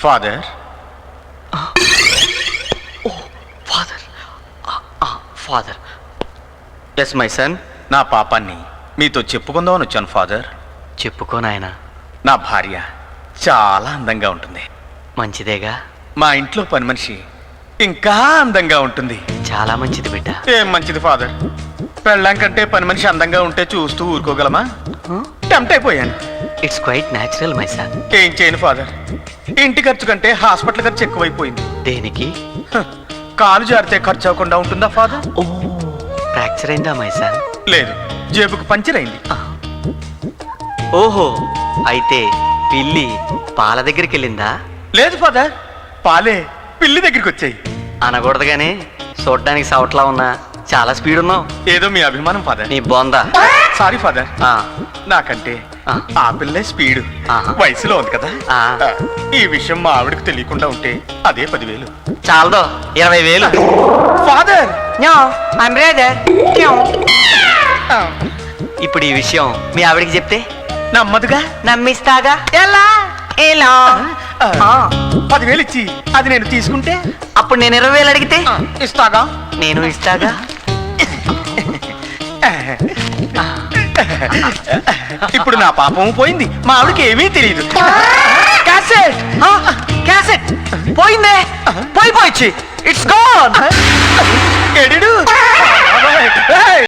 Father. Father, father. Yes my son. నా పాపాన్ని మీతో చెప్పుకుందామని వచ్చాను ఫాదర్. చెప్పుకో నాయనా. నా భార్య చాలా అందంగా ఉంటుంది. మంచిదేగా. మా ఇంట్లో పని మనిషి ఇంకా అందంగా ఉంటుంది. చాలా మంచిది బిడ్డ. ఏం మంచిది ఫాదర్, పెళ్ళాం కంటే పని మనిషి అందంగా ఉంటే చూస్తూ ఊరుకోగలమా? టెంప్ట్ అయిపోయాను. It's quite natural my son. ఏం చేయను ఫాదర్, ఇంటి ఖర్చు కంటే హాస్పిటల్ ఖర్చు ఎక్కువైపోయింది. దేనికి? కాలు జారితే ఖర్చు అవ్వకుండా ఉంటుందా ఫాదర్? ఓ, ఫ్రాక్చర్ అయిందా మై సన్? లేదు, జేబుకు పంచర్ అయింది. ఓహో, అయితే పిల్లి పాల దగ్గరికి వెళ్ళిందా? లేదు ఫాదర్, పాలే పిల్లి దగ్గరికి వచ్చాయి. అనకూడదు గానీ చూడడానికి సవట్లా ఉన్నా చాలా స్పీడ్ ఉన్నావు. ఏదో మీ అభిమానం ఫాదర్. నీ బొంద. Sorry father. ఆ, నాకంటే ఆ. ఆ పిల్లే స్పీడ్. ఆహా. వయసులో ఉంది కదా. ఆ. ఈ విషయం మా ఆవిడకి తెలియకుండా ఉంటే అదే 10,000. చాలదో 20,000. ఫాదర్, ఇప్పుడు ఈ విషయం మీ ఆవిడికి చెప్తే నమ్మదుగా. నమ్మిస్తాగా. ఎలా ఎలా? 10,000 ఇచ్చి అది నేను తీసుకుంటే అప్పుడు నేను 20,000 అడిగితే ఇస్తాగా. నేను ఇస్తాగా. ఇప్పుడు నా పాపం పోయింది, మా ఆవిడకి ఏమీ తెలియదు. క్యాసెట్, క్యాసెట్ పోయిందే. పోయిపోయి ఇట్స్ గాన్. ఎడిడు